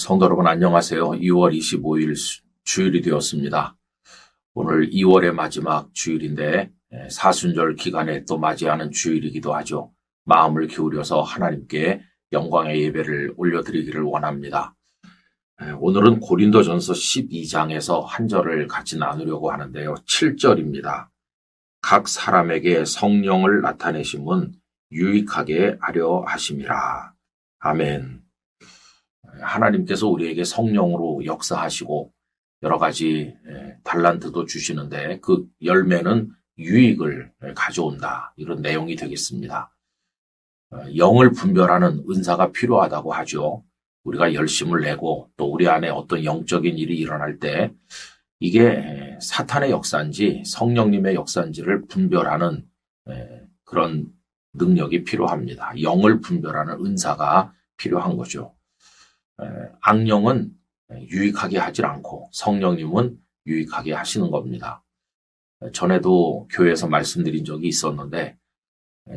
성도 여러분 안녕하세요. 2월 25일 주일이 되었습니다. 오늘 2월의 마지막 주일인데 사순절 기간에 또 맞이하는 주일이기도 하죠. 마음을 기울여서 하나님께 영광의 예배를 올려드리기를 원합니다. 오늘은 고린도전서 12장에서 한 절을 같이 나누려고 하는데요. 7절입니다. 각 사람에게 성령을 나타내심은 유익하게 하려 하심이라. 아멘. 하나님께서 우리에게 성령으로 역사하시고 여러 가지 달란트도 주시는데 그 열매는 유익을 가져온다. 이런 내용이 되겠습니다. 영을 분별하는 은사가 필요하다고 하죠. 우리가 열심을 내고 또 우리 안에 어떤 영적인 일이 일어날 때 이게 사탄의 역사인지 성령님의 역사인지를 분별하는 그런 능력이 필요합니다. 영을 분별하는 은사가 필요한 거죠. 악령은 유익하게 하질 않고 성령님은 유익하게 하시는 겁니다. 전에도 교회에서 말씀드린 적이 있었는데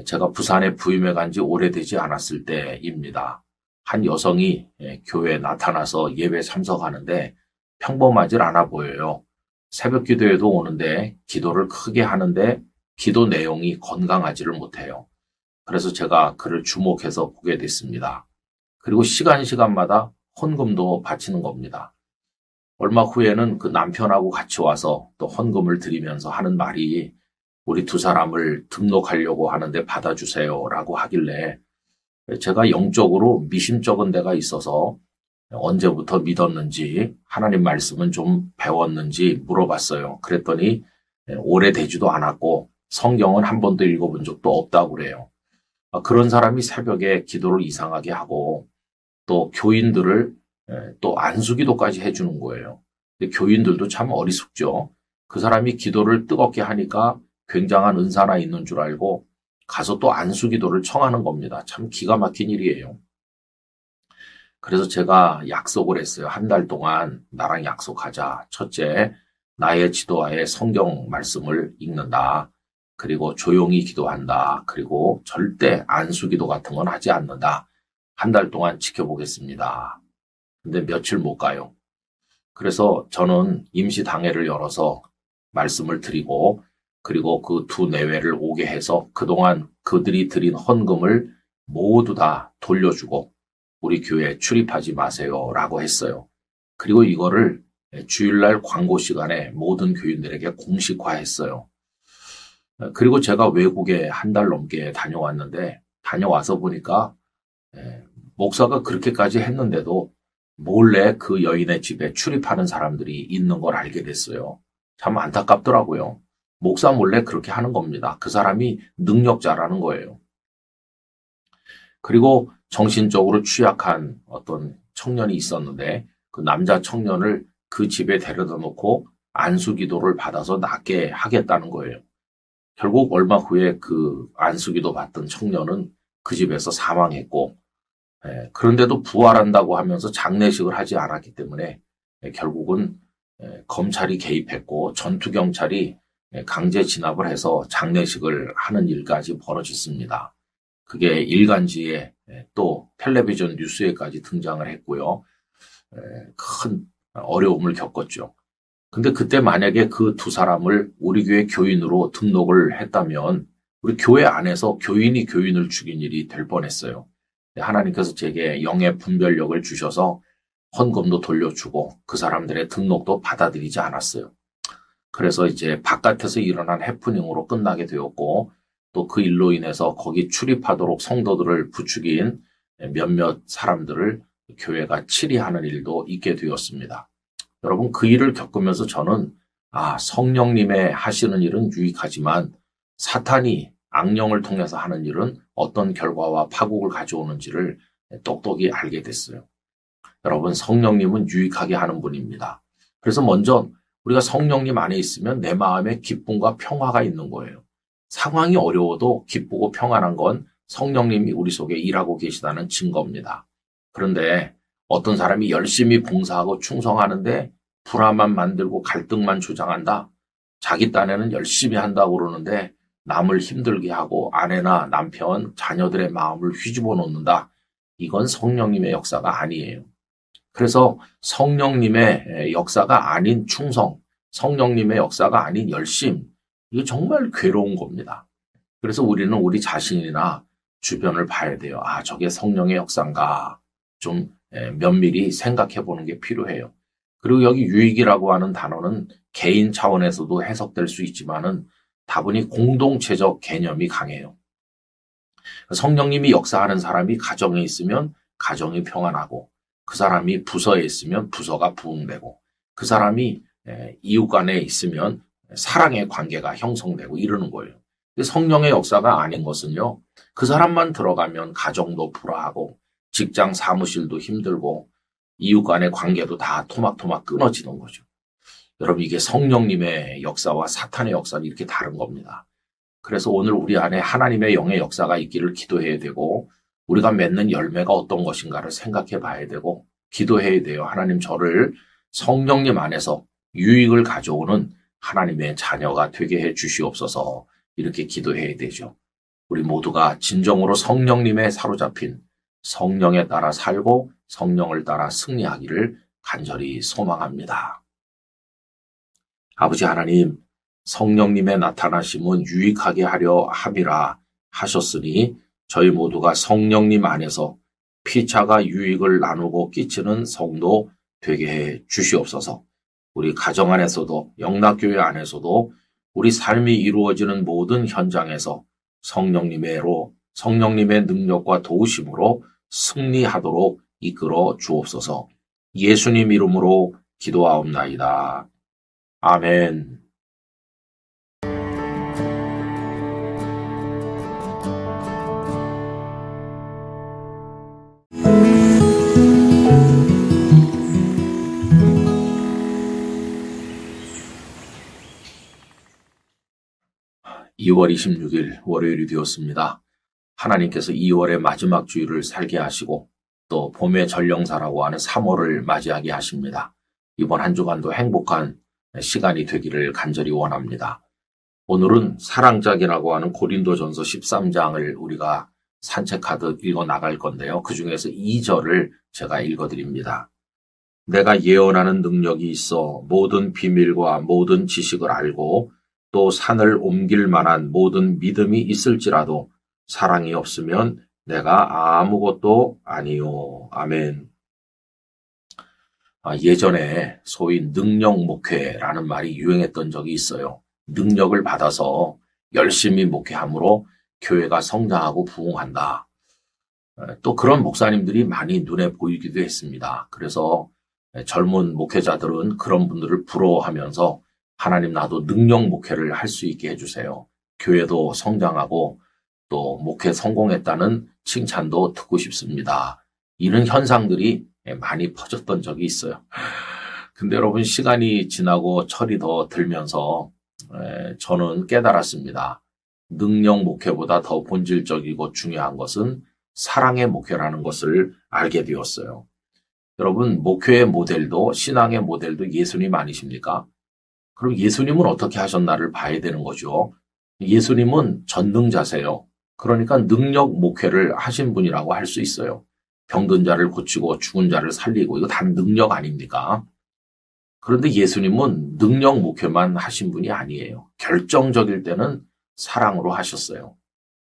제가 부산에 부임해 간 지 오래되지 않았을 때입니다. 한 여성이 교회에 나타나서 예배 참석하는데 평범하질 않아 보여요. 새벽 기도에도 오는데 기도를 크게 하는데 기도 내용이 건강하지를 못해요. 그래서 제가 그를 주목해서 보게 됐습니다. 그리고 시간마다 헌금도 바치는 겁니다. 얼마 후에는 그 남편하고 같이 와서 또 헌금을 드리면서 하는 말이 우리 두 사람을 등록하려고 하는데 받아주세요 라고 하길래 제가 영적으로 미심쩍은 데가 있어서 언제부터 믿었는지 하나님 말씀은 좀 배웠는지 물어봤어요. 그랬더니 오래되지도 않았고 성경은 한 번도 읽어본 적도 없다고 그래요. 그런 사람이 새벽에 기도를 이상하게 하고 또 교인들을 또 안수기도까지 해주는 거예요. 근데 교인들도 참 어리숙죠. 그 사람이 기도를 뜨겁게 하니까 굉장한 은사나 있는 줄 알고 가서 또 안수기도를 청하는 겁니다. 참 기가 막힌 일이에요. 그래서 제가 약속을 했어요. 한 달 동안 나랑 약속하자. 첫째, 나의 지도하에 성경 말씀을 읽는다. 그리고 조용히 기도한다. 그리고 절대 안수기도 같은 건 하지 않는다. 한 달 동안 지켜보겠습니다. 근데 며칠 못 가요. 그래서 저는 임시 당회를 열어서 말씀을 드리고 그리고 그 두 내외를 오게 해서 그동안 그들이 드린 헌금을 모두 다 돌려주고 우리 교회에 출입하지 마세요 라고 했어요. 그리고 이거를 주일날 광고 시간에 모든 교인들에게 공식화했어요. 그리고 제가 외국에 한 달 넘게 다녀왔는데 다녀와서 보니까 목사가 그렇게까지 했는데도 몰래 그 여인의 집에 출입하는 사람들이 있는 걸 알게 됐어요. 참 안타깝더라고요. 목사 몰래 그렇게 하는 겁니다. 그 사람이 능력자라는 거예요. 그리고 정신적으로 취약한 어떤 청년이 있었는데 그 남자 청년을 그 집에 데려다 놓고 안수기도를 받아서 낫게 하겠다는 거예요. 결국 얼마 후에 그 안수기도 받던 청년은 그 집에서 사망했고 그런데도 부활한다고 하면서 장례식을 하지 않았기 때문에 결국은 검찰이 개입했고 전투경찰이 강제 진압을 해서 장례식을 하는 일까지 벌어졌습니다. 그게 일간지에 또 텔레비전 뉴스에까지 등장을 했고요. 큰 어려움을 겪었죠. 근데 그때 만약에 그 두 사람을 우리 교회 교인으로 등록을 했다면 우리 교회 안에서 교인이 교인을 죽인 일이 될 뻔했어요. 하나님께서 제게 영의 분별력을 주셔서 헌금도 돌려주고 그 사람들의 등록도 받아들이지 않았어요. 그래서 이제 바깥에서 일어난 해프닝으로 끝나게 되었고 또 그 일로 인해서 거기 출입하도록 성도들을 부추긴 몇몇 사람들을 교회가 치리하는 일도 있게 되었습니다. 여러분 그 일을 겪으면서 저는 성령님의 하시는 일은 유익하지만 사탄이 악령을 통해서 하는 일은 어떤 결과와 파국을 가져오는지를 똑똑히 알게 됐어요. 여러분 성령님은 유익하게 하는 분입니다. 그래서 먼저 우리가 성령님 안에 있으면 내 마음에 기쁨과 평화가 있는 거예요. 상황이 어려워도 기쁘고 평안한 건 성령님이 우리 속에 일하고 계시다는 증거입니다. 그런데 어떤 사람이 열심히 봉사하고 충성하는데 불화만 만들고 갈등만 조장한다. 자기 딴에는 열심히 한다고 그러는데 남을 힘들게 하고 아내나 남편, 자녀들의 마음을 휘집어 놓는다. 이건 성령님의 역사가 아니에요. 그래서 성령님의 역사가 아닌 충성, 성령님의 역사가 아닌 열심, 이게 정말 괴로운 겁니다. 그래서 우리는 우리 자신이나 주변을 봐야 돼요. 아, 저게 성령의 역사인가? 좀 면밀히 생각해 보는 게 필요해요. 그리고 여기 유익이라고 하는 단어는 개인 차원에서도 해석될 수 있지만은 다분히 공동체적 개념이 강해요. 성령님이 역사하는 사람이 가정에 있으면 가정이 평안하고, 그 사람이 부서에 있으면 부서가 부흥되고, 그 사람이 이웃 간에 있으면 사랑의 관계가 형성되고 이러는 거예요. 성령의 역사가 아닌 것은요, 그 사람만 들어가면 가정도 불화하고 직장 사무실도 힘들고 이웃 간의 관계도 다 토막토막 끊어지는 거죠. 여러분, 이게 성령님의 역사와 사탄의 역사는 이렇게 다른 겁니다. 그래서 오늘 우리 안에 하나님의 영의 역사가 있기를 기도해야 되고, 우리가 맺는 열매가 어떤 것인가를 생각해 봐야 되고 기도해야 돼요. 하나님, 저를 성령님 안에서 유익을 가져오는 하나님의 자녀가 되게 해 주시옵소서, 이렇게 기도해야 되죠. 우리 모두가 진정으로 성령님에 사로잡힌, 성령에 따라 살고 성령을 따라 승리하기를 간절히 소망합니다. 아버지 하나님, 성령님의 나타나심은 유익하게 하려 함이라 하셨으니 저희 모두가 성령님 안에서 피차가 유익을 나누고 끼치는 성도 되게 해 주시옵소서. 우리 가정 안에서도, 영락교회 안에서도 우리 삶이 이루어지는 모든 현장에서 성령님의 능력과 도우심으로 승리하도록 이끌어 주옵소서. 예수님 이름으로 기도하옵나이다. 아멘. 2월 26일 월요일이 되었습니다. 하나님께서 2월의 마지막 주일을 살게 하시고 또 봄의 전령사라고 하는 3월을 맞이하게 하십니다. 이번 한 주간도 행복한 시간이 되기를 간절히 원합니다. 오늘은 사랑짝이라고 하는 고린도전서 13장을 우리가 산책하듯 읽어 나갈 건데요. 그 중에서 2절을 제가 읽어드립니다. 내가 예언하는 능력이 있어 모든 비밀과 모든 지식을 알고 또 산을 옮길 만한 모든 믿음이 있을지라도 사랑이 없으면 내가 아무것도 아니요. 아멘. 예전에 소위 능력 목회라는 말이 유행했던 적이 있어요. 능력을 받아서 열심히 목회함으로 교회가 성장하고 부흥한다. 또 그런 목사님들이 많이 눈에 보이기도 했습니다. 그래서 젊은 목회자들은 그런 분들을 부러워하면서 하나님, 나도 능력 목회를 할 수 있게 해주세요. 교회도 성장하고 또 목회 성공했다는 칭찬도 듣고 싶습니다. 이런 현상들이 많이 퍼졌던 적이 있어요. 근데 여러분, 시간이 지나고 철이 더 들면서 저는 깨달았습니다. 능력 목회보다 더 본질적이고 중요한 것은 사랑의 목회라는 것을 알게 되었어요. 여러분, 목회의 모델도 신앙의 모델도 예수님 아니십니까? 그럼 예수님은 어떻게 하셨나를 봐야 되는 거죠. 예수님은 전능자세요. 그러니까 능력 목회를 하신 분이라고 할 수 있어요. 병든 자를 고치고 죽은 자를 살리고, 이거 다 능력 아닙니까? 그런데 예수님은 능력 목회만 하신 분이 아니에요. 결정적일 때는 사랑으로 하셨어요.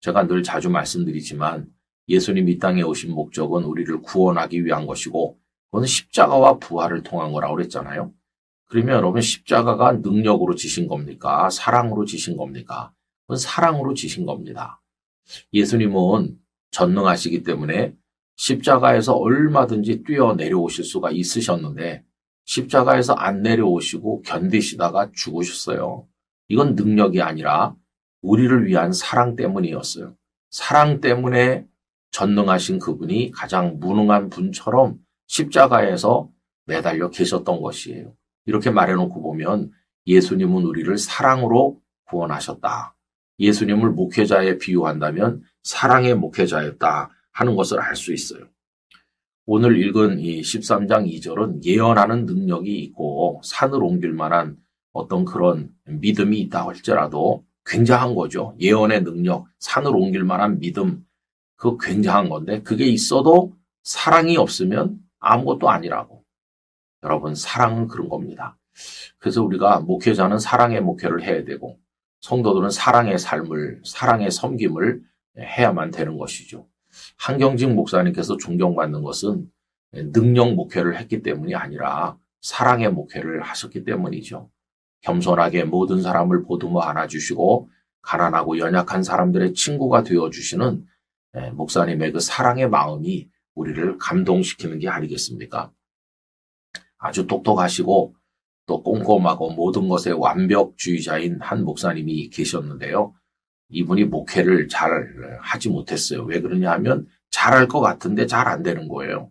제가 늘 자주 말씀드리지만 예수님 이 땅에 오신 목적은 우리를 구원하기 위한 것이고, 그건 십자가와 부활을 통한 거라고 그랬잖아요. 그러면 여러분, 십자가가 능력으로 지신 겁니까? 사랑으로 지신 겁니까? 그건 사랑으로 지신 겁니다. 예수님은 전능하시기 때문에 십자가에서 얼마든지 뛰어 내려오실 수가 있으셨는데 십자가에서 안 내려오시고 견디시다가 죽으셨어요. 이건 능력이 아니라 우리를 위한 사랑 때문이었어요. 사랑 때문에 전능하신 그분이 가장 무능한 분처럼 십자가에서 매달려 계셨던 것이에요. 이렇게 말해놓고 보면 예수님은 우리를 사랑으로 구원하셨다. 예수님을 목회자에 비유한다면 사랑의 목회자였다 하는 것을 알 수 있어요. 오늘 읽은 이 13장 2절은 예언하는 능력이 있고 산을 옮길 만한 어떤 그런 믿음이 있다 할지라도 굉장한 거죠. 예언의 능력, 산을 옮길 만한 믿음, 그거 굉장한 건데 그게 있어도 사랑이 없으면 아무것도 아니라고. 여러분, 사랑은 그런 겁니다. 그래서 우리가 목회자는 사랑의 목회를 해야 되고 성도들은 사랑의 삶을, 사랑의 섬김을 해야만 되는 것이죠. 한경직 목사님께서 존경받는 것은 능력 목회를 했기 때문이 아니라 사랑의 목회를 하셨기 때문이죠. 겸손하게 모든 사람을 보듬어 안아주시고 가난하고 연약한 사람들의 친구가 되어주시는 목사님의 그 사랑의 마음이 우리를 감동시키는 게 아니겠습니까? 아주 똑똑하시고 또 꼼꼼하고 모든 것에 완벽주의자인 한 목사님이 계셨는데요. 이분이 목회를 잘 하지 못했어요. 왜 그러냐 하면 잘할 것 같은데 잘 안 되는 거예요.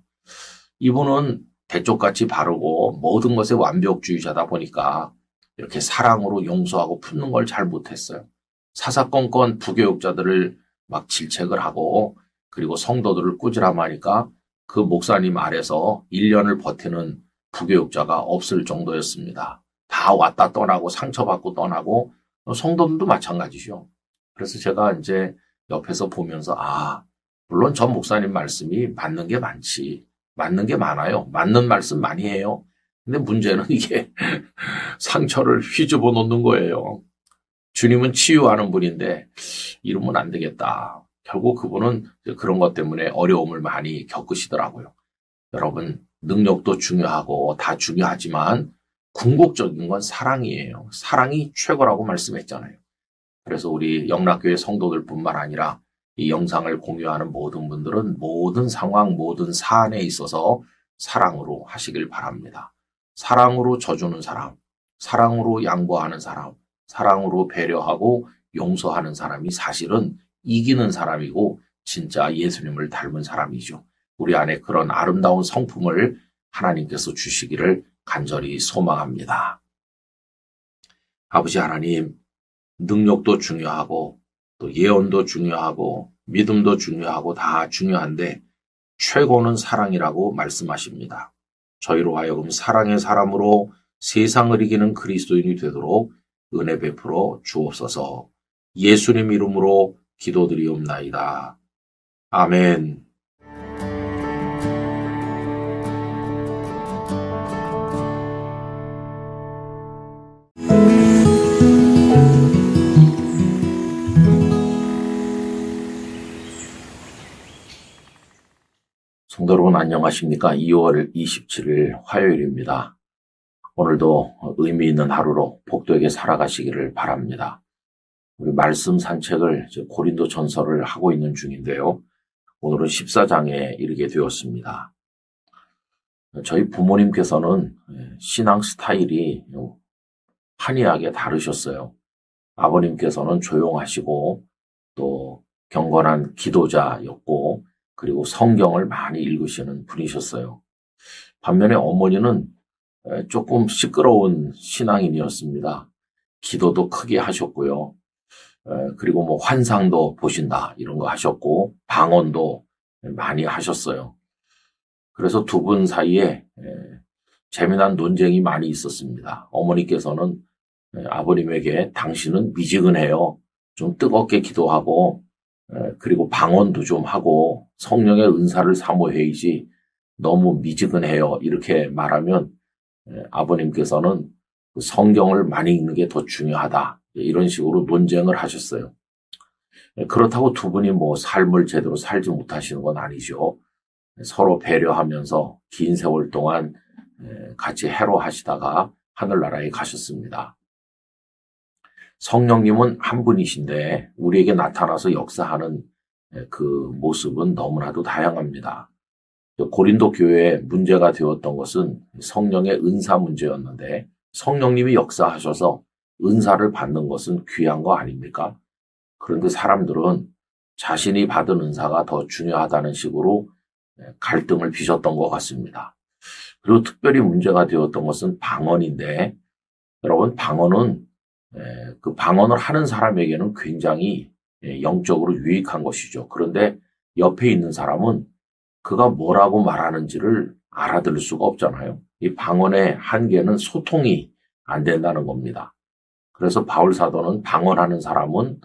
이분은 대쪽같이 바르고 모든 것에 완벽주의자다 보니까 이렇게 사랑으로 용서하고 품는 걸 잘 못했어요. 사사건건 부교육자들을 막 질책을 하고 그리고 성도들을 꾸지람하니까 그 목사님 아래서 1년을 버티는 부교육자가 없을 정도였습니다. 다 왔다 떠나고 상처받고 떠나고 성도들도 마찬가지죠. 그래서 제가 이제 옆에서 보면서 물론 전 목사님 말씀이 맞는 게 많지. 맞는 게 많아요. 맞는 말씀 많이 해요. 근데 문제는 이게 상처를 휘집어 놓는 거예요. 주님은 치유하는 분인데 이러면 안 되겠다. 결국 그분은 그런 것 때문에 어려움을 많이 겪으시더라고요. 여러분, 능력도 중요하고 다 중요하지만 궁극적인 건 사랑이에요. 사랑이 최고라고 말씀했잖아요. 그래서 우리 영락교회 성도들뿐만 아니라 이 영상을 공유하는 모든 분들은 모든 상황, 모든 사안에 있어서 사랑으로 하시길 바랍니다. 사랑으로 져주는 사람, 사랑으로 양보하는 사람, 사랑으로 배려하고 용서하는 사람이 사실은 이기는 사람이고 진짜 예수님을 닮은 사람이죠. 우리 안에 그런 아름다운 성품을 하나님께서 주시기를 간절히 소망합니다. 아버지 하나님, 능력도 중요하고 또 예언도 중요하고 믿음도 중요하고 다 중요한데 최고는 사랑이라고 말씀하십니다. 저희로 하여금 사랑의 사람으로 세상을 이기는 그리스도인이 되도록 은혜 베풀어 주옵소서. 예수님 이름으로 기도드리옵나이다. 아멘. 성도 여러분 안녕하십니까? 2월 27일 화요일입니다. 오늘도 의미 있는 하루로 복되게 살아가시기를 바랍니다. 우리 말씀 산책을 고린도 전서를 하고 있는 중인데요. 오늘은 14장에 이르게 되었습니다. 저희 부모님께서는 신앙 스타일이 한이하게 다르셨어요. 아버님께서는 조용하시고 또 경건한 기도자였고 그리고 성경을 많이 읽으시는 분이셨어요. 반면에 어머니는 조금 시끄러운 신앙인이었습니다. 기도도 크게 하셨고요. 그리고 뭐 환상도 보신다 이런 거 하셨고 방언도 많이 하셨어요. 그래서 두 분 사이에 재미난 논쟁이 많이 있었습니다. 어머니께서는 아버님에게 당신은 미지근해요. 좀 뜨겁게 기도하고 그리고 방언도 좀 하고 성령의 은사를 사모해야지 너무 미지근해요. 이렇게 말하면 아버님께서는 성경을 많이 읽는 게 더 중요하다. 이런 식으로 논쟁을 하셨어요. 그렇다고 두 분이 뭐 삶을 제대로 살지 못하시는 건 아니죠. 서로 배려하면서 긴 세월 동안 같이 해로하시다가 하늘나라에 가셨습니다. 성령님은 한 분이신데 우리에게 나타나서 역사하는 그 모습은 너무나도 다양합니다. 고린도 교회에 문제가 되었던 것은 성령의 은사 문제였는데 성령님이 역사하셔서 은사를 받는 것은 귀한 거 아닙니까? 그런데 사람들은 자신이 받은 은사가 더 중요하다는 식으로 갈등을 빚었던 것 같습니다. 그리고 특별히 문제가 되었던 것은 방언인데 여러분 방언은 그 방언을 하는 사람에게는 굉장히 영적으로 유익한 것이죠. 그런데 옆에 있는 사람은 그가 뭐라고 말하는지를 알아들을 수가 없잖아요. 이 방언의 한계는 소통이 안 된다는 겁니다. 그래서 바울 사도는 방언하는 사람은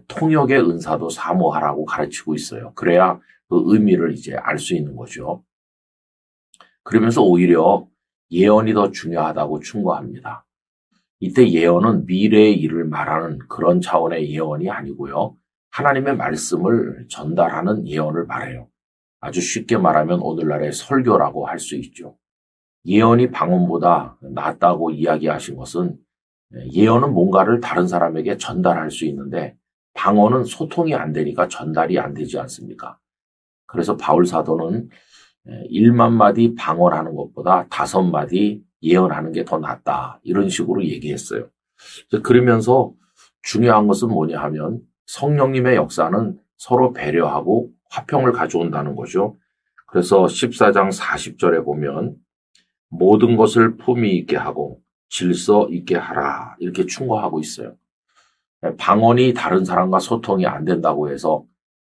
통역의 은사도 사모하라고 가르치고 있어요. 그래야 그 의미를 이제 알 수 있는 거죠. 그러면서 오히려 예언이 더 중요하다고 충고합니다. 이때 예언은 미래의 일을 말하는 그런 차원의 예언이 아니고요. 하나님의 말씀을 전달하는 예언을 말해요. 아주 쉽게 말하면 오늘날의 설교라고 할 수 있죠. 예언이 방언보다 낫다고 이야기하신 것은 예언은 뭔가를 다른 사람에게 전달할 수 있는데 방언은 소통이 안 되니까 전달이 안 되지 않습니까? 그래서 바울 사도는 1만 마디 방언하는 것보다 5마디 예언하는 게 더 낫다. 이런 식으로 얘기했어요. 그러면서 중요한 것은 뭐냐 하면 성령님의 역사는 서로 배려하고 화평을 가져온다는 거죠. 그래서 14장 40절에 보면 모든 것을 품위 있게 하고 질서 있게 하라. 이렇게 충고하고 있어요. 방언이 다른 사람과 소통이 안 된다고 해서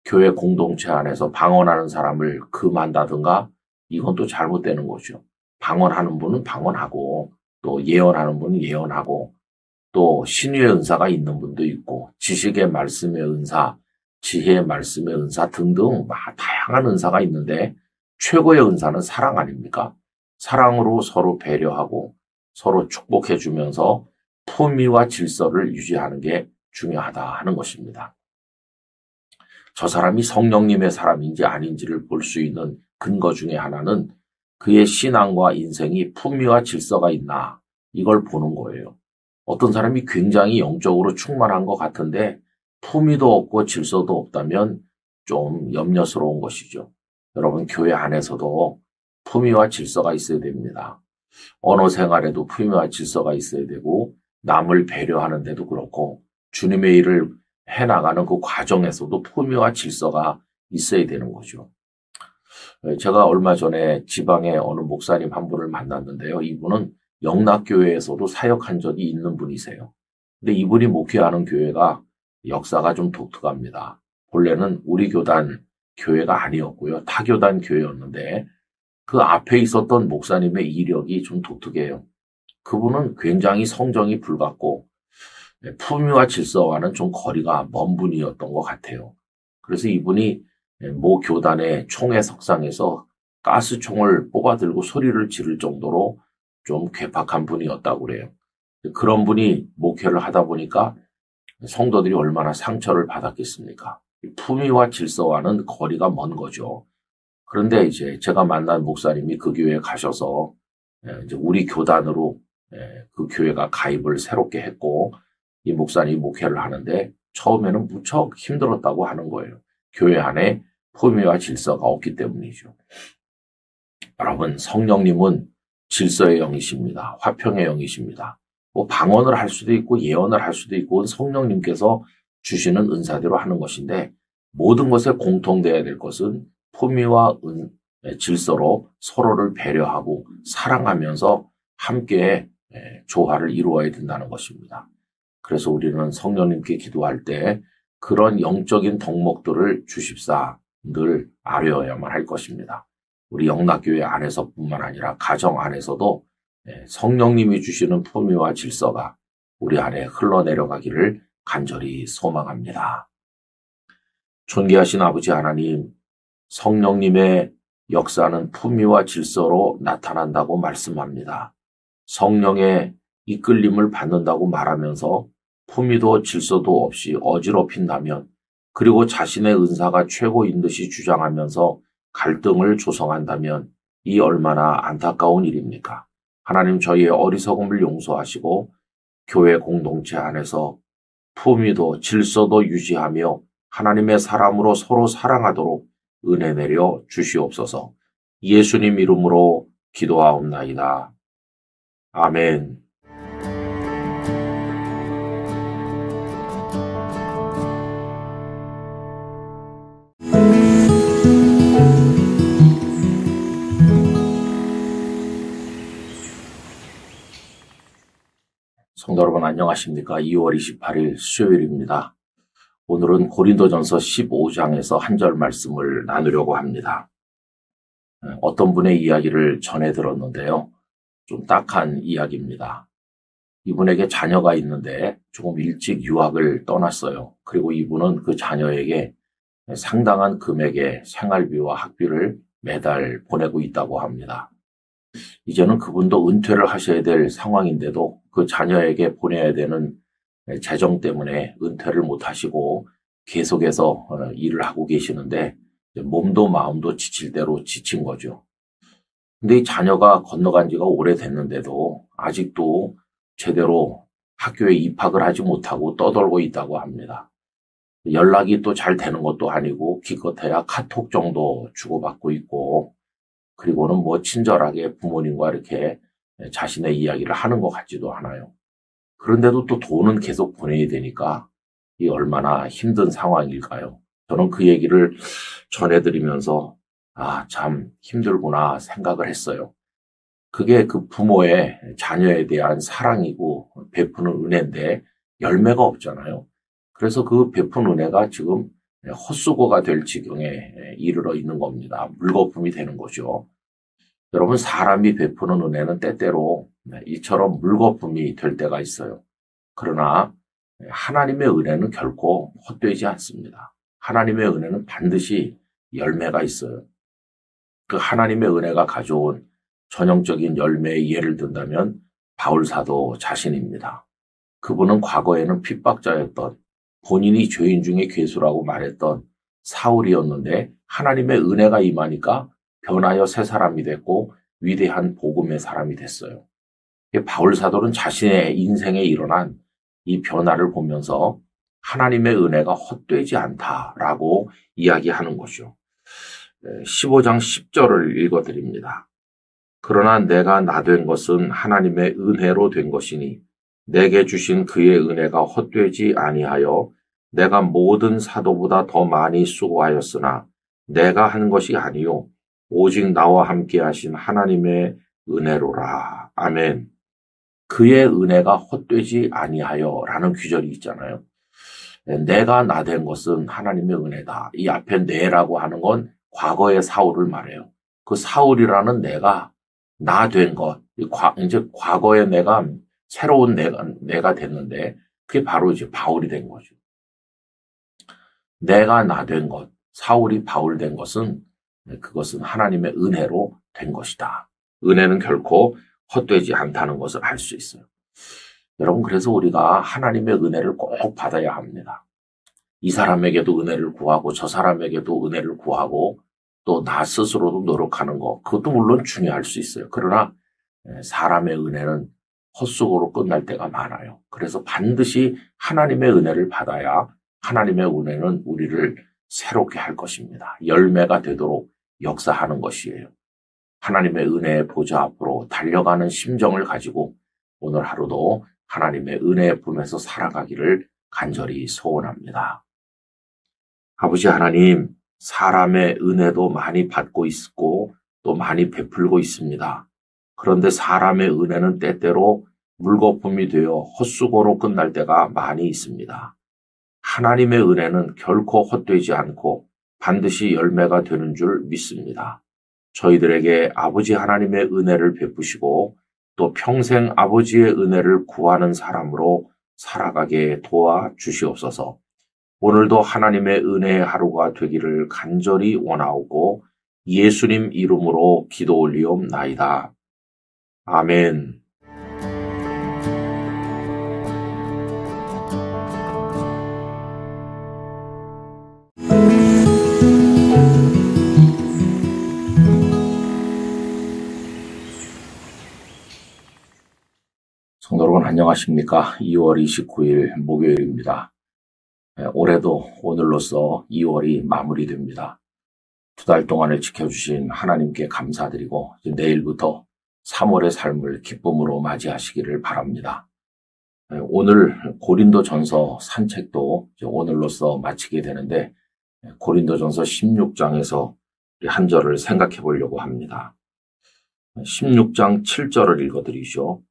교회 공동체 안에서 방언하는 사람을 금한다든가 이건 또 잘못되는 거죠. 방언하는 분은 방언하고 또 예언하는 분은 예언하고 또 신유의 은사가 있는 분도 있고 지식의 말씀의 은사, 지혜의 말씀의 은사 등등 다양한 은사가 있는데 최고의 은사는 사랑 아닙니까? 사랑으로 서로 배려하고 서로 축복해 주면서 품위와 질서를 유지하는 게 중요하다 하는 것입니다. 저 사람이 성령님의 사람인지 아닌지를 볼 수 있는 근거 중에 하나는 그의 신앙과 인생이 품위와 질서가 있나 이걸 보는 거예요. 어떤 사람이 굉장히 영적으로 충만한 것 같은데 품위도 없고 질서도 없다면 좀 염려스러운 것이죠. 여러분 교회 안에서도 품위와 질서가 있어야 됩니다. 언어 생활에도 품위와 질서가 있어야 되고 남을 배려하는 데도 그렇고 주님의 일을 해나가는 그 과정에서도 품위와 질서가 있어야 되는 거죠. 제가 얼마 전에 지방의 어느 목사님 한 분을 만났는데요. 이분은 영락교회에서도 사역한 적이 있는 분이세요. 근데 이분이 목회하는 교회가 역사가 좀 독특합니다. 본래는 우리 교단 교회가 아니었고요. 타교단 교회였는데 그 앞에 있었던 목사님의 이력이 좀 독특해요. 그분은 굉장히 성정이 불같고 품위와 질서와는 좀 거리가 먼 분이었던 것 같아요. 그래서 이분이 모 교단의 총회 석상에서 가스총을 뽑아들고 소리를 지를 정도로 좀 괴팍한 분이었다고 그래요. 그런 분이 목회를 하다 보니까 성도들이 얼마나 상처를 받았겠습니까? 품위와 질서와는 거리가 먼 거죠. 그런데 이제 제가 만난 목사님이 그 교회에 가셔서 이제 우리 교단으로 그 교회가 가입을 새롭게 했고 이 목사님이 목회를 하는데 처음에는 무척 힘들었다고 하는 거예요. 교회 안에 품위와 질서가 없기 때문이죠. 여러분 성령님은 질서의 영이십니다. 화평의 영이십니다. 뭐 방언을 할 수도 있고 예언을 할 수도 있고 성령님께서 주시는 은사대로 하는 것인데 모든 것에 공통되어야 될 것은 품위와 질서로 서로를 배려하고 사랑하면서 함께 조화를 이루어야 된다는 것입니다. 그래서 우리는 성령님께 기도할 때 그런 영적인 덕목들을 주십사 늘 아뢰어야만 할 것입니다. 우리 영락교회 안에서뿐만 아니라 가정 안에서도 성령님이 주시는 품위와 질서가 우리 안에 흘러내려가기를 간절히 소망합니다. 존귀하신 아버지 하나님, 성령님의 역사는 품위와 질서로 나타난다고 말씀합니다. 성령의 이끌림을 받는다고 말하면서 품위도 질서도 없이 어지럽힌다면 그리고 자신의 은사가 최고인 듯이 주장하면서 갈등을 조성한다면 이 얼마나 안타까운 일입니까? 하나님 저희의 어리석음을 용서하시고 교회 공동체 안에서 품위도 질서도 유지하며 하나님의 사람으로 서로 사랑하도록 은혜 내려 주시옵소서. 예수님 이름으로 기도하옵나이다. 아멘. 성도 여러분 안녕하십니까? 2월 28일 수요일입니다. 오늘은 고린도전서 15장에서 한 절 말씀을 나누려고 합니다. 어떤 분의 이야기를 전해 들었는데요. 좀 딱한 이야기입니다. 이분에게 자녀가 있는데 조금 일찍 유학을 떠났어요. 그리고 이분은 그 자녀에게 상당한 금액의 생활비와 학비를 매달 보내고 있다고 합니다. 이제는 그분도 은퇴를 하셔야 될 상황인데도 그 자녀에게 보내야 되는 재정 때문에 은퇴를 못 하시고 계속해서 일을 하고 계시는데 몸도 마음도 지칠 대로 지친 거죠. 근데 이 자녀가 건너간 지가 오래됐는데도 아직도 제대로 학교에 입학을 하지 못하고 떠돌고 있다고 합니다. 연락이 또 잘 되는 것도 아니고 기껏해야 카톡 정도 주고받고 있고, 그리고는 뭐 친절하게 부모님과 이렇게 자신의 이야기를 하는 것 같지도 않아요. 그런데도 또 돈은 계속 보내야 되니까 이 얼마나 힘든 상황일까요? 저는 그 얘기를 전해드리면서 참 힘들구나 생각을 했어요. 그게 그 부모의 자녀에 대한 사랑이고 베푸는 은혜인데 열매가 없잖아요. 그래서 그 베푼 은혜가 지금 헛수고가 될 지경에 이르러 있는 겁니다. 물거품이 되는 거죠. 여러분, 사람이 베푸는 은혜는 때때로 이처럼 물거품이 될 때가 있어요. 그러나 하나님의 은혜는 결코 헛되지 않습니다. 하나님의 은혜는 반드시 열매가 있어요. 그 하나님의 은혜가 가져온 전형적인 열매의 예를 든다면 바울사도 자신입니다. 그분은 과거에는 핍박자였던, 본인이 죄인 중에 괴수라고 말했던 사울이었는데 하나님의 은혜가 임하니까 변하여 새 사람이 됐고 위대한 복음의 사람이 됐어요. 바울사도는 자신의 인생에 일어난 이 변화를 보면서 하나님의 은혜가 헛되지 않다라고 이야기하는 거죠. 15장 10절을 읽어드립니다. 그러나 내가 나 된 것은 하나님의 은혜로 된 것이니 내게 주신 그의 은혜가 헛되지 아니하여 내가 모든 사도보다 더 많이 수고하였으나 내가 한 것이 아니요 오직 나와 함께 하신 하나님의 은혜로라. 아멘. 그의 은혜가 헛되지 아니하여 라는 규절이 있잖아요. 내가 나 된 것은 하나님의 은혜다. 이 앞에 내라고 하는 건 과거의 사울을 말해요. 그 사울이라는 내가 나 된 것, 이제 과거의 내가 새로운 내가 됐는데 그게 바로 이제 바울이 된 거죠. 내가 나 된 것, 사울이 바울 된 것은 그것은 하나님의 은혜로 된 것이다. 은혜는 결코 헛되지 않다는 것을 알 수 있어요. 여러분, 그래서 우리가 하나님의 은혜를 꼭 받아야 합니다. 이 사람에게도 은혜를 구하고 저 사람에게도 은혜를 구하고 또 나 스스로도 노력하는 것, 그것도 물론 중요할 수 있어요. 그러나 사람의 은혜는 헛수고로 끝날 때가 많아요. 그래서 반드시 하나님의 은혜를 받아야 하나님의 은혜는 우리를 새롭게 할 것입니다. 열매가 되도록 역사하는 것이에요. 하나님의 은혜의 보좌 앞으로 달려가는 심정을 가지고 오늘 하루도 하나님의 은혜의 품에서 살아가기를 간절히 소원합니다. 아버지 하나님, 사람의 은혜도 많이 받고 있고 또 많이 베풀고 있습니다. 그런데 사람의 은혜는 때때로 물거품이 되어 헛수고로 끝날 때가 많이 있습니다. 하나님의 은혜는 결코 헛되지 않고 반드시 열매가 되는 줄 믿습니다. 저희들에게 아버지 하나님의 은혜를 베푸시고 또 평생 아버지의 은혜를 구하는 사람으로 살아가게 도와주시옵소서. 오늘도 하나님의 은혜의 하루가 되기를 간절히 원하오고 예수님 이름으로 기도 올리옵나이다. 아멘. 성도 여러분 안녕하십니까? 2월 29일 목요일입니다. 올해도 오늘로써 2월이 마무리됩니다. 2달 동안을 지켜주신 하나님께 감사드리고 내일부터 3월의 삶을 기쁨으로 맞이하시기를 바랍니다. 오늘 고린도전서 산책도 오늘로써 마치게 되는데 고린도전서 16장에서 한 절을 생각해 보려고 합니다. 16장 7절을 읽어드리죠.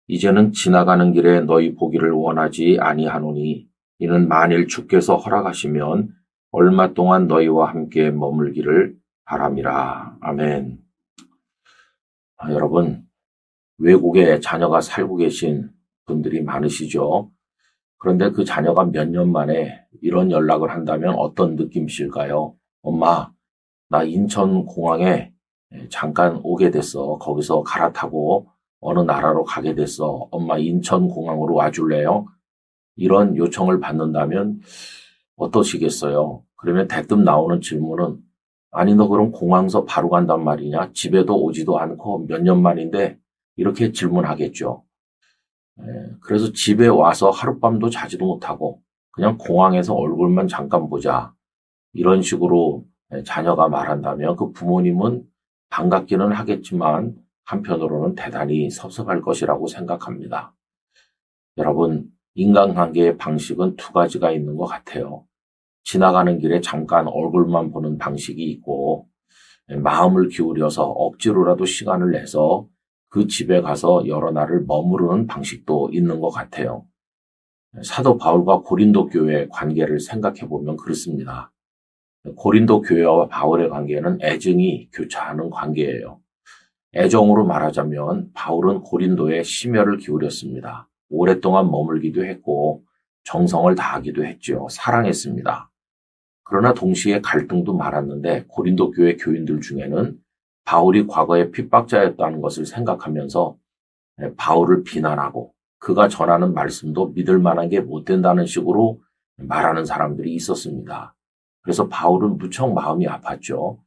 이제는 지나가는 길에 너희 보기를 원하지 아니하노니 이는 만일 주께서 허락하시면 얼마 동안 너희와 함께 머물기를 바람이라. 아멘. 여러분, 외국에 자녀가 살고 계신 분들이 많으시죠. 그런데 그 자녀가 몇 년 만에 이런 연락을 한다면 어떤 느낌이실까요? 엄마, 나 인천공항에 잠깐 오게 됐어. 거기서 갈아타고 어느 나라로 가게 됐어. 엄마 인천공항으로 와줄래요? 이런 요청을 받는다면 어떠시겠어요? 그러면 대뜸 나오는 질문은 아니 너 그럼 공항서 바로 간단 말이냐? 집에도 오지도 않고 몇 년 만인데 이렇게 질문하겠죠. 그래서 집에 와서 하룻밤도 자지도 못하고 그냥 공항에서 얼굴만 잠깐 보자. 이런 식으로 자녀가 말한다면 그 부모님은 반갑기는 하겠지만 한편으로는 대단히 섭섭할 것이라고 생각합니다. 여러분, 인간관계의 방식은 두 가지가 있는 것 같아요. 지나가는 길에 잠깐 얼굴만 보는 방식이 있고 마음을 기울여서 억지로라도 시간을 내서 그 집에 가서 여러 날을 머무르는 방식도 있는 것 같아요. 사도 바울과 고린도 교회의 관계를 생각해 보면 그렇습니다. 고린도 교회와 바울의 관계는 애증이 교차하는 관계예요. 애정으로 말하자면 바울은 고린도에 심혈을 기울였습니다. 오랫동안 머물기도 했고 정성을 다하기도 했죠. 사랑했습니다. 그러나 동시에 갈등도 많았는데 고린도 교회 교인들 중에는 바울이 과거에 핍박자였다는 것을 생각하면서 바울을 비난하고 그가 전하는 말씀도 믿을 만한 게 못 된다는 식으로 말하는 사람들이 있었습니다. 그래서 바울은 무척 마음이 아팠죠.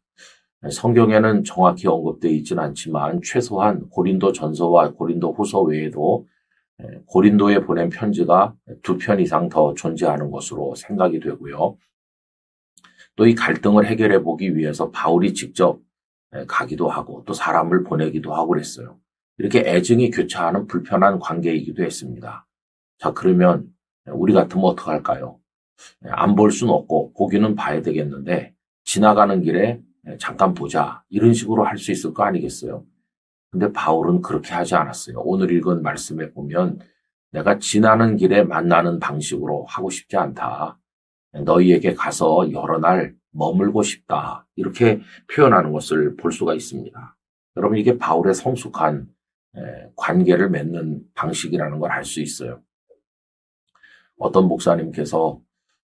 성경에는 정확히 언급되어 있지는 않지만 최소한 고린도 전서와 고린도 후서 외에도 고린도에 보낸 편지가 2편 이상 더 존재하는 것으로 생각이 되고요. 또 이 갈등을 해결해 보기 위해서 바울이 직접 가기도 하고 또 사람을 보내기도 하고 그랬어요. 이렇게 애증이 교차하는 불편한 관계이기도 했습니다. 자, 그러면 우리 같으면 어떡할까요? 안 볼 수는 없고 보기는 봐야 되겠는데 지나가는 길에 잠깐 보자 이런 식으로 할 수 있을 거 아니겠어요? 근데 바울은 그렇게 하지 않았어요. 오늘 읽은 말씀에 보면 내가 지나는 길에 만나는 방식으로 하고 싶지 않다. 너희에게 가서 여러 날 머물고 싶다. 이렇게 표현하는 것을 볼 수가 있습니다. 여러분 이게 바울의 성숙한 관계를 맺는 방식이라는 걸 알 수 있어요. 어떤 목사님께서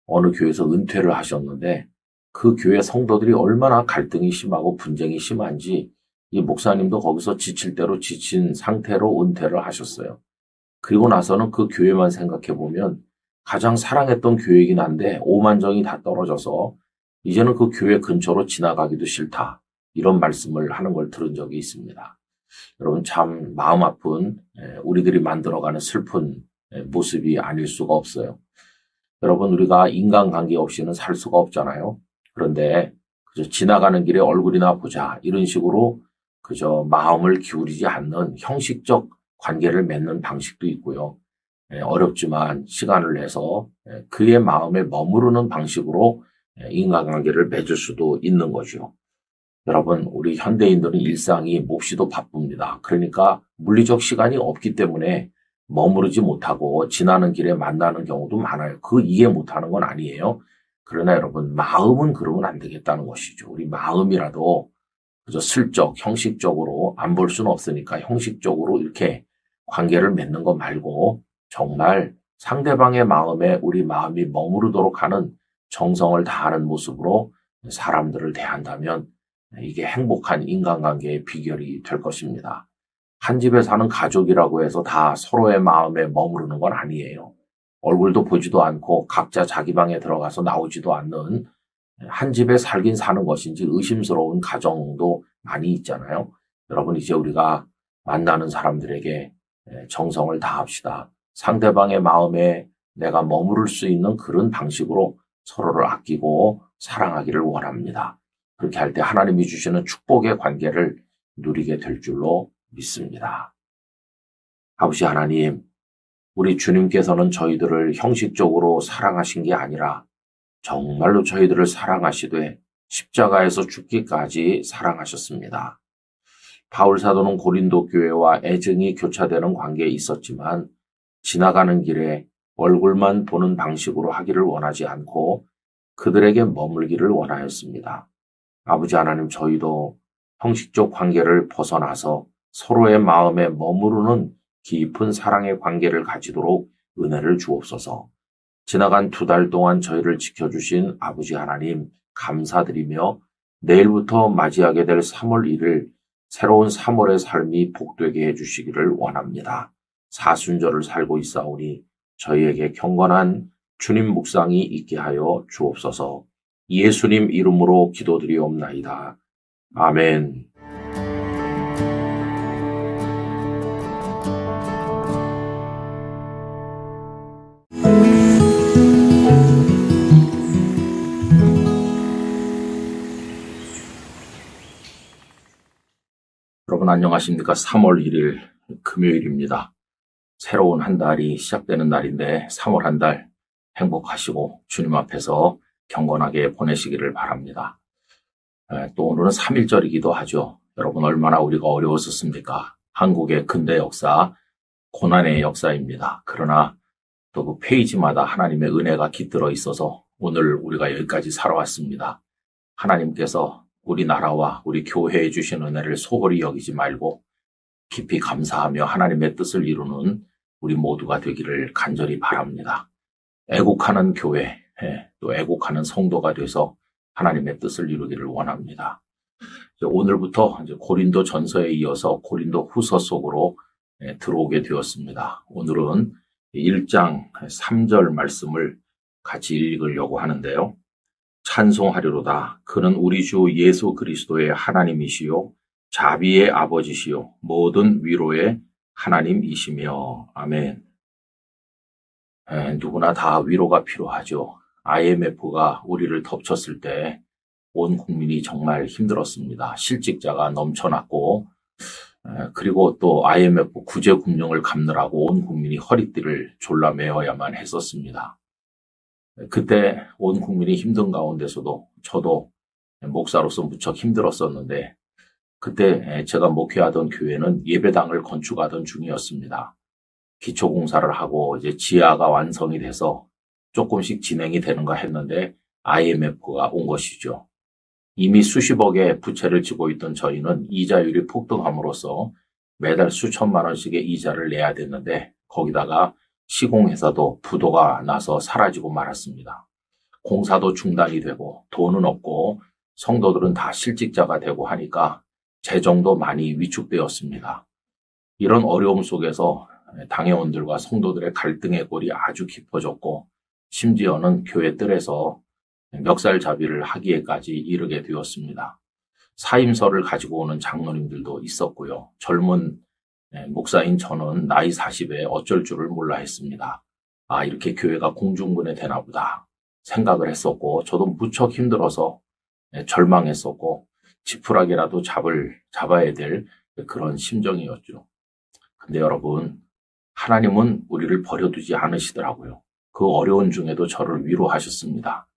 어느 교회에서 은퇴를 하셨는데 그 교회 성도들이 얼마나 갈등이 심하고 분쟁이 심한지 이 목사님도 거기서 지칠 대로 지친 상태로 은퇴를 하셨어요. 그리고 나서는 그 교회만 생각해 보면 가장 사랑했던 교회이긴 한데 오만정이 다 떨어져서 이제는 그 교회 근처로 지나가기도 싫다. 이런 말씀을 하는 걸 들은 적이 있습니다. 여러분 참 마음 아픈 우리들이 만들어가는 슬픈 모습이 아닐 수가 없어요. 여러분 우리가 인간관계 없이는 살 수가 없잖아요. 그런데 그저 지나가는 길에 얼굴이나 보자 이런 식으로 그저 마음을 기울이지 않는 형식적 관계를 맺는 방식도 있고요. 어렵지만 시간을 내서 그의 마음에 머무르는 방식으로 인간관계를 맺을 수도 있는 거죠. 여러분 우리 현대인들은 일상이 몹시도 바쁩니다. 그러니까 물리적 시간이 없기 때문에 머무르지 못하고 지나는 길에 만나는 경우도 많아요. 그 이해 못하는 건 아니에요. 그러나 여러분 마음은 그러면 안 되겠다는 것이죠. 우리 마음이라도 그저 슬쩍 형식적으로 안 볼 수는 없으니까 형식적으로 이렇게 관계를 맺는 거 말고 정말 상대방의 마음에 우리 마음이 머무르도록 하는 정성을 다하는 모습으로 사람들을 대한다면 이게 행복한 인간관계의 비결이 될 것입니다. 한 집에 사는 가족이라고 해서 다 서로의 마음에 머무르는 건 아니에요. 얼굴도 보지도 않고 각자 자기 방에 들어가서 나오지도 않는 한 집에 살긴 사는 것인지 의심스러운 가정도 많이 있잖아요. 여러분 이제 우리가 만나는 사람들에게 정성을 다합시다. 상대방의 마음에 내가 머무를 수 있는 그런 방식으로 서로를 아끼고 사랑하기를 원합니다. 그렇게 할 때 하나님이 주시는 축복의 관계를 누리게 될 줄로 믿습니다. 아버지 하나님, 우리 주님께서는 저희들을 형식적으로 사랑하신 게 아니라 정말로 저희들을 사랑하시되 십자가에서 죽기까지 사랑하셨습니다. 바울 사도는 고린도 교회와 애증이 교차되는 관계에 있었지만 지나가는 길에 얼굴만 보는 방식으로 하기를 원하지 않고 그들에게 머물기를 원하였습니다. 아버지 하나님 저희도 형식적 관계를 벗어나서 서로의 마음에 머무르는 깊은 사랑의 관계를 가지도록 은혜를 주옵소서. 지나간 2달 동안 저희를 지켜주신 아버지 하나님 감사드리며 내일부터 맞이하게 될 3월 1일 새로운 3월의 삶이 복되게 해주시기를 원합니다. 사순절을 살고 있사오니 저희에게 경건한 주님 묵상이 있게 하여 주옵소서. 예수님 이름으로 기도드리옵나이다. 아멘. 여러분 안녕하십니까? 3월 1일 금요일입니다. 새로운 한 달이 시작되는 날인데 3월 한 달 행복하시고 주님 앞에서 경건하게 보내시기를 바랍니다. 또 오늘은 3.1절이기도 하죠. 여러분 얼마나 우리가 어려웠었습니까? 한국의 근대 역사, 고난의 역사입니다. 그러나 또 그 페이지마다 하나님의 은혜가 깃들어 있어서 오늘 우리가 여기까지 살아왔습니다. 하나님께서 우리 나라와 우리 교회에 주신 은혜를 소홀히 여기지 말고 깊이 감사하며 하나님의 뜻을 이루는 우리 모두가 되기를 간절히 바랍니다. 애국하는 교회, 또 애국하는 성도가 돼서 하나님의 뜻을 이루기를 원합니다. 오늘부터 이제 고린도 전서에 이어서 고린도 후서 속으로 들어오게 되었습니다. 오늘은 1장 3절 말씀을 같이 읽으려고 하는데요. 찬송하리로다. 그는 우리 주 예수 그리스도의 하나님이시요 자비의 아버지시요 모든 위로의 하나님이시며. 아멘. 누구나 다 위로가 필요하죠. IMF가 우리를 덮쳤을 때 온 국민이 정말 힘들었습니다. 실직자가 넘쳐났고 그리고 또 IMF 구제금융을 갚느라고 온 국민이 허리띠를 졸라매어야만 했었습니다. 그때 온 국민이 힘든 가운데서도 저도 목사로서 무척 힘들었었는데 그때 제가 목회하던 교회는 예배당을 건축하던 중이었습니다. 기초공사를 하고 이제 지하가 완성이 돼서 조금씩 진행이 되는가 했는데 IMF가 온 것이죠. 이미 수십억의 부채를 지고 있던 저희는 이자율이 폭등함으로써 매달 수천만 원씩의 이자를 내야 됐는데 거기다가 시공회사도 부도가 나서 사라지고 말았습니다. 공사도 중단이 되고 돈은 없고 성도들은 다 실직자가 되고 하니까 재정도 많이 위축되었습니다. 이런 어려움 속에서 당회원들과 성도들의 갈등의 골이 아주 깊어졌고 심지어는 교회 뜰에서 멱살잡이를 하기에까지 이르게 되었습니다. 사임서를 가지고 오는 장로님들도 있었고요. 젊은 목사인 저는 나이 40에 어쩔 줄을 몰라 했습니다. 아, 이렇게 교회가 공중분해 되나 보다 생각을 했었고 저도 무척 힘들어서 절망했었고 지푸라기라도 잡아야 될 그런 심정이었죠. 근데 여러분, 하나님은 우리를 버려두지 않으시더라고요. 그 어려운 중에도 저를 위로하셨습니다.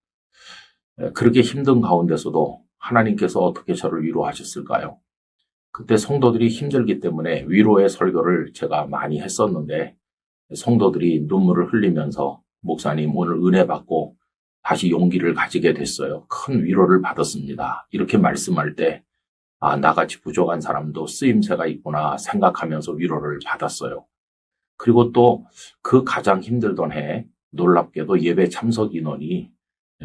그렇게 힘든 가운데서도 하나님께서 어떻게 저를 위로하셨을까요? 그때 성도들이 힘들기 때문에 위로의 설교를 제가 많이 했었는데 성도들이 눈물을 흘리면서 목사님 오늘 은혜 받고 다시 용기를 가지게 됐어요. 큰 위로를 받았습니다. 이렇게 말씀할 때 아, 나같이 부족한 사람도 쓰임새가 있구나 생각하면서 위로를 받았어요. 그리고 또 그 가장 힘들던 해 놀랍게도 예배 참석 인원이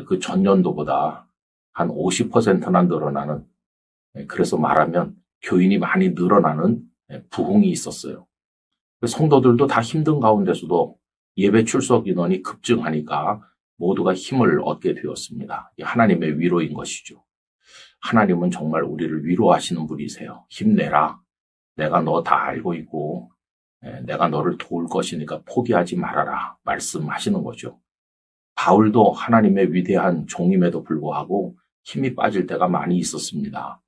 그 전년도보다 한 50%나 늘어나는, 그래서 말하면 교인이 많이 늘어나는 부흥이 있었어요. 성도들도 다 힘든 가운데서도 예배 출석 인원이 급증하니까 모두가 힘을 얻게 되었습니다. 하나님의 위로인 것이죠. 하나님은 정말 우리를 위로하시는 분이세요. 힘내라. 내가 너 다 알고 있고 내가 너를 도울 것이니까 포기하지 말아라 말씀하시는 거죠. 바울도 하나님의 위대한 종임에도 불구하고 힘이 빠질 때가 많이 있었습니다.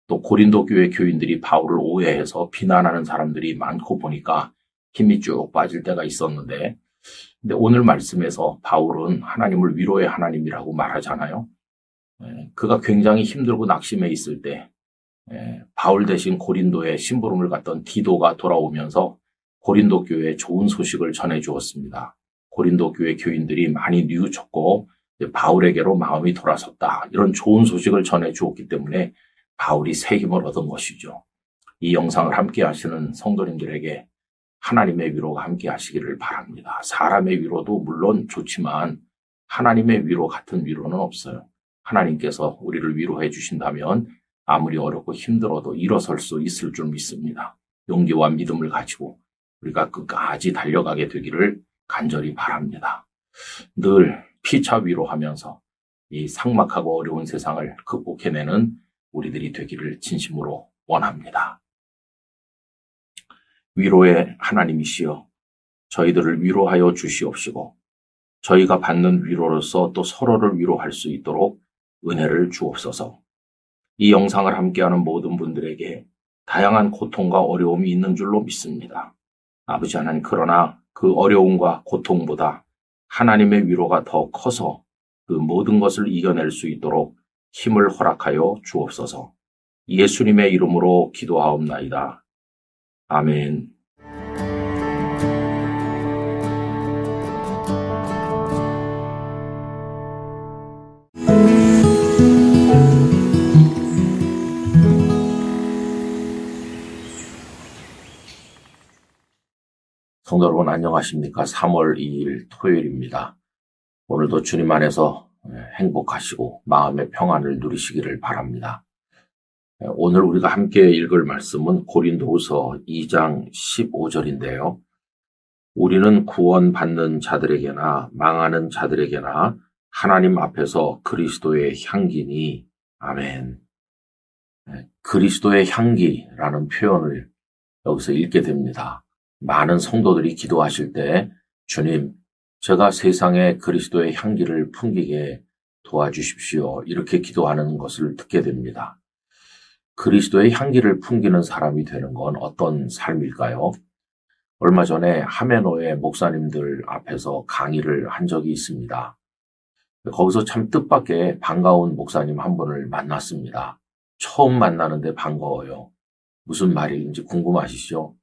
또 고린도 교회 교인들이 바울을 오해해서 비난하는 사람들이 많고 보니까 힘이 쭉 빠질 때가 있었는데, 근데 오늘 말씀에서 바울은 하나님을 위로의 하나님이라고 말하잖아요. 그가 굉장히 힘들고 낙심해 있을 때 바울 대신 고린도에 심부름을 갔던 디도가 돌아오면서 고린도 교회에 좋은 소식을 전해주었습니다. 고린도 교회 교인들이 많이 뉘우쳤고 바울에게로 마음이 돌아섰다. 이런 좋은 소식을 전해주었기 때문에 바울이 새 힘을 얻은 것이죠. 이 영상을 함께 하시는 성도님들에게 하나님의 위로가 함께 하시기를 바랍니다. 사람의 위로도 물론 좋지만 하나님의 위로 같은 위로는 없어요. 하나님께서 우리를 위로해 주신다면 아무리 어렵고 힘들어도 일어설 수 있을 줄 믿습니다. 용기와 믿음을 가지고 우리가 끝까지 달려가게 되기를 간절히 바랍니다. 늘 피차 위로하면서 이 삭막하고 어려운 세상을 극복해내는 우리들이 되기를 진심으로 원합니다. 위로의 하나님이시여 저희들을 위로하여 주시옵시고 저희가 받는 위로로서 또 서로를 위로할 수 있도록 은혜를 주옵소서. 이 영상을 함께하는 모든 분들에게 다양한 고통과 어려움이 있는 줄로 믿습니다. 아버지 하나님, 그러나 그 어려움과 고통보다 하나님의 위로가 더 커서 그 모든 것을 이겨낼 수 있도록 힘을 허락하여 주옵소서. 예수님의 이름으로 기도하옵나이다. 아멘. 성도 여러분 안녕하십니까? 3월 2일 토요일입니다. 오늘도 주님 안에서 행복하시고 마음의 평안을 누리시기를 바랍니다. 오늘 우리가 함께 읽을 말씀은 고린도후서 2장 15절인데요. 우리는 구원받는 자들에게나 망하는 자들에게나 하나님 앞에서 그리스도의 향기니. 아멘. 그리스도의 향기라는 표현을 여기서 읽게 됩니다. 많은 성도들이 기도하실 때 주님, 제가 세상에 그리스도의 향기를 풍기게 도와주십시오. 이렇게 기도하는 것을 듣게 됩니다. 그리스도의 향기를 풍기는 사람이 되는 건 어떤 삶일까요? 얼마 전에 하메노의 목사님들 앞에서 강의를 한 적이 있습니다. 거기서 참 뜻밖의 반가운 목사님 한 분을 만났습니다. 처음 만나는데 반가워요. 무슨 말인지 궁금하시죠?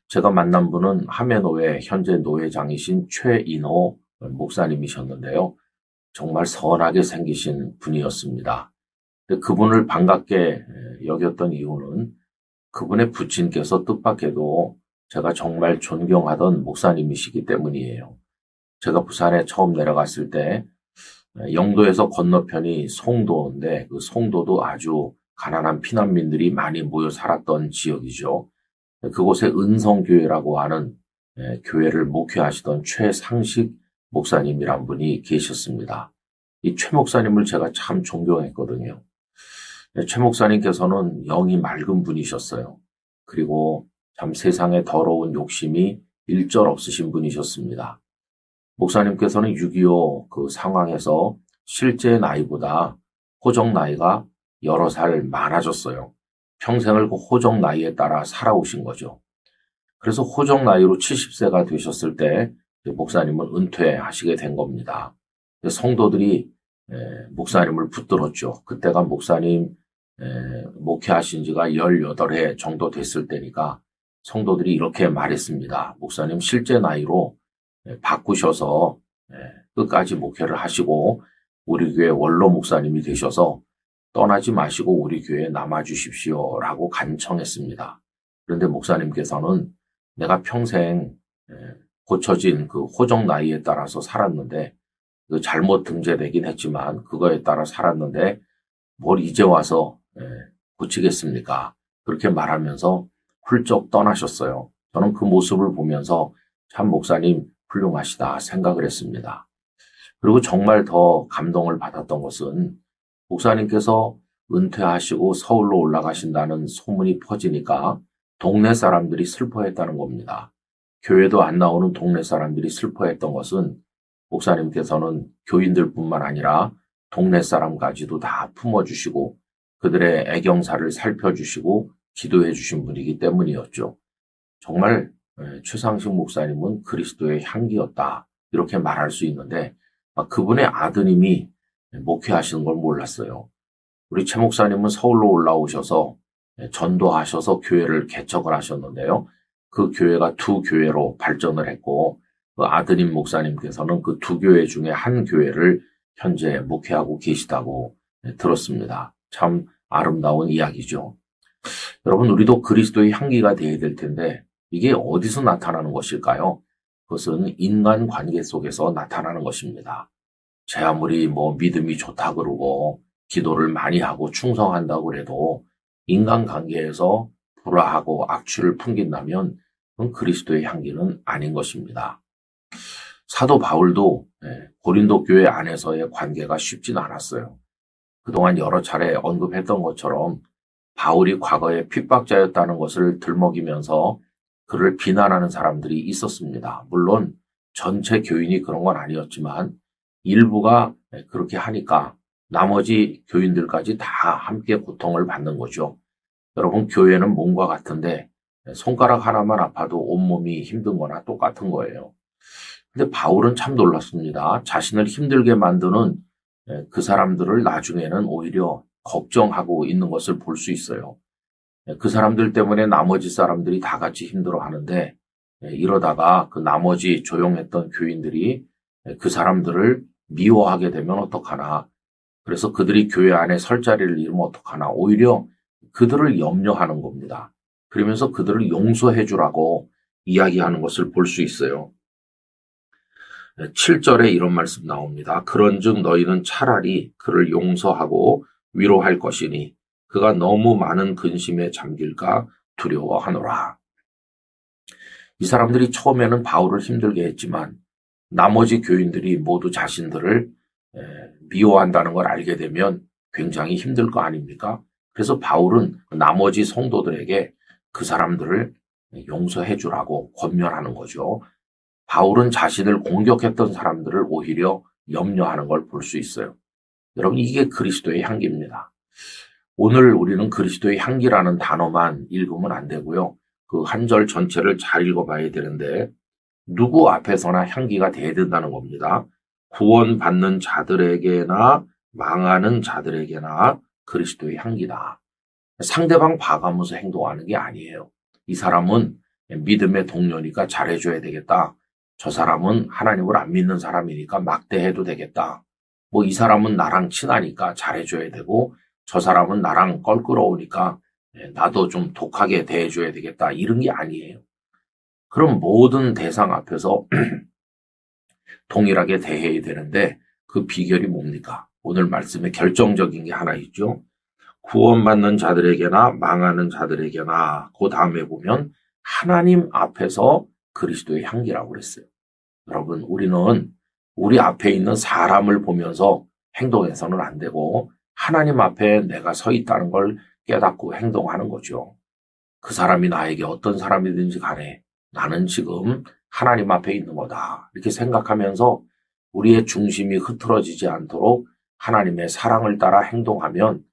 제가 만난 분은 하메노의 현재 노회장이신 최인호 목사님이셨는데요. 정말 선하게 생기신 분이었습니다. 그분을 반갑게 여겼던 이유는 그분의 부친께서 뜻밖에도 제가 정말 존경하던 목사님이시기 때문이에요. 제가 부산에 처음 내려갔을 때 영도에서 건너편이 송도인데 그 송도도 아주 가난한 피난민들이 많이 모여 살았던 지역이죠. 그곳에 은성교회라고 하는 교회를 목회하시던 최상식 목사님이란 분이 계셨습니다. 이 최 목사님을 제가 참 존경했거든요. 최 목사님께서는 영이 맑은 분이셨어요. 그리고 참 세상에 더러운 욕심이 일절 없으신 분이셨습니다. 목사님께서는 6.25 그 상황에서 실제 나이보다 호적 나이가 여러 살 많아졌어요. 평생을 그 호적 나이에 따라 살아오신 거죠. 그래서 호적 나이로 70세가 되셨을 때 목사님은 은퇴하시게 된 겁니다. 성도들이 목사님을 붙들었죠. 그때가 목사님 목회하신 지가 18해 정도 됐을 때니까 성도들이 이렇게 말했습니다. 목사님 실제 나이로 바꾸셔서 끝까지 목회를 하시고 우리 교회 원로 목사님이 되셔서 떠나지 마시고 우리 교회에 남아주십시오 라고 간청했습니다. 그런데 목사님께서는 내가 평생 고쳐진 그 호적 나이에 따라서 살았는데 잘못 등재되긴 했지만 그거에 따라 살았는데 뭘 이제 와서 고치겠습니까? 그렇게 말하면서 훌쩍 떠나셨어요. 저는 그 모습을 보면서 참 목사님 훌륭하시다 생각을 했습니다. 그리고 정말 더 감동을 받았던 것은 목사님께서 은퇴하시고 서울로 올라가신다는 소문이 퍼지니까 동네 사람들이 슬퍼했다는 겁니다. 교회도 안 나오는 동네 사람들이 슬퍼했던 것은 목사님께서는 교인들뿐만 아니라 동네 사람까지도 다 품어주시고 그들의 애경사를 살펴주시고 기도해 주신 분이기 때문이었죠. 정말 최상식 목사님은 그리스도의 향기였다 이렇게 말할 수 있는데 그분의 아드님이 목회하시는 걸 몰랐어요. 우리 최 목사님은 서울로 올라오셔서 전도하셔서 교회를 개척을 하셨는데요. 그 교회가 두 교회로 발전을 했고 그 아드님 목사님께서는 그 두 교회 중에 한 교회를 현재 목회하고 계시다고 들었습니다. 참 아름다운 이야기죠. 여러분, 우리도 그리스도의 향기가 되어야 될 텐데 이게 어디서 나타나는 것일까요? 그것은 인간관계 속에서 나타나는 것입니다. 제 아무리 믿음이 좋다 그러고 기도를 많이 하고 충성한다고 그래도 인간관계에서 불화하고 악취를 풍긴다면 그건 그리스도의 향기는 아닌 것입니다. 사도 바울도 고린도 교회 안에서의 관계가 쉽진 않았어요. 그동안 여러 차례 언급했던 것처럼 바울이 과거에 핍박자였다는 것을 들먹이면서 그를 비난하는 사람들이 있었습니다. 물론 전체 교인이 그런 건 아니었지만 일부가 그렇게 하니까 나머지 교인들까지 다 함께 고통을 받는 거죠. 여러분, 교회는 몸과 같은데 손가락 하나만 아파도 온몸이 힘든 거나 똑같은 거예요. 근데 바울은 참 놀랐습니다. 자신을 힘들게 만드는 그 사람들을 나중에는 오히려 걱정하고 있는 것을 볼 수 있어요. 그 사람들 때문에 나머지 사람들이 다 같이 힘들어 하는데 이러다가 그 나머지 조용했던 교인들이 그 사람들을 미워하게 되면 어떡하나. 그래서 그들이 교회 안에 설 자리를 잃으면 어떡하나. 오히려 그들을 염려하는 겁니다. 그러면서 그들을 용서해 주라고 이야기하는 것을 볼 수 있어요. 7절에 이런 말씀 나옵니다. 그런즉 너희는 차라리 그를 용서하고 위로할 것이니 그가 너무 많은 근심에 잠길까 두려워하노라. 이 사람들이 처음에는 바울을 힘들게 했지만 나머지 교인들이 모두 자신들을 미워한다는 걸 알게 되면 굉장히 힘들 거 아닙니까? 그래서 바울은 나머지 성도들에게 그 사람들을 용서해 주라고 권면하는 거죠. 바울은 자신을 공격했던 사람들을 오히려 염려하는 걸 볼 수 있어요. 여러분, 이게 그리스도의 향기입니다. 오늘 우리는 그리스도의 향기라는 단어만 읽으면 안 되고요. 그 한 절 전체를 잘 읽어봐야 되는데 누구 앞에서나 향기가 돼야 된다는 겁니다. 구원받는 자들에게나 망하는 자들에게나 그리스도의 향기다. 상대방 봐가면서 행동하는 게 아니에요. 이 사람은 믿음의 동료니까 잘해줘야 되겠다. 저 사람은 하나님을 안 믿는 사람이니까 막대해도 되겠다. 이 사람은 나랑 친하니까 잘해줘야 되고 저 사람은 나랑 껄끄러우니까 나도 좀 독하게 대해줘야 되겠다. 이런 게 아니에요. 그럼 모든 대상 앞에서 동일하게 대해야 되는데 그 비결이 뭡니까? 오늘 말씀에 결정적인 게 하나 있죠. 구원받는 자들에게나 망하는 자들에게나 그 다음에 보면 하나님 앞에서 그리스도의 향기라고 그랬어요. 여러분, 우리는 우리 앞에 있는 사람을 보면서 행동해서는 안 되고 하나님 앞에 내가 서 있다는 걸 깨닫고 행동하는 거죠. 그 사람이 나에게 어떤 사람이든지 간에 나는 지금 하나님 앞에 있는 거다. 이렇게 생각하면서 우리의 중심이 흐트러지지 않도록 하나님의 사랑을 따라 행동하면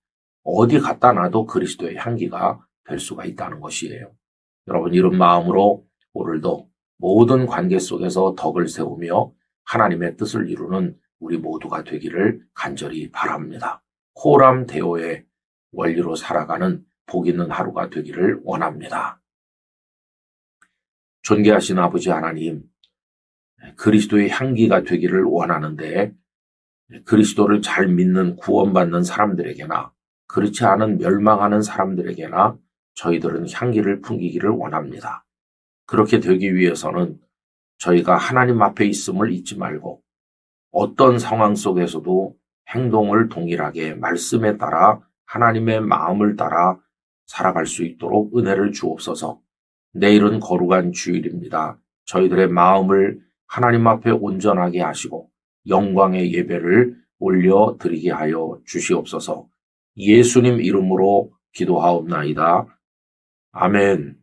어디 갖다 놔도 그리스도의 향기가 될 수가 있다는 것이에요. 여러분, 이런 마음으로 오늘도 모든 관계 속에서 덕을 세우며 하나님의 뜻을 이루는 우리 모두가 되기를 간절히 바랍니다. 호람 대오의 원리로 살아가는 복 있는 하루가 되기를 원합니다. 존귀하신 아버지 하나님, 그리스도의 향기가 되기를 원하는데 그리스도를 잘 믿는 구원받는 사람들에게나 그렇지 않은 멸망하는 사람들에게나 저희들은 향기를 풍기기를 원합니다. 그렇게 되기 위해서는 저희가 하나님 앞에 있음을 잊지 말고 어떤 상황 속에서도 행동을 동일하게 말씀에 따라 하나님의 마음을 따라 살아갈 수 있도록 은혜를 주옵소서. 내일은 거룩한 주일입니다. 저희들의 마음을 하나님 앞에 온전하게 하시고 영광의 예배를 올려드리게 하여 주시옵소서. 예수님 이름으로 기도하옵나이다. 아멘.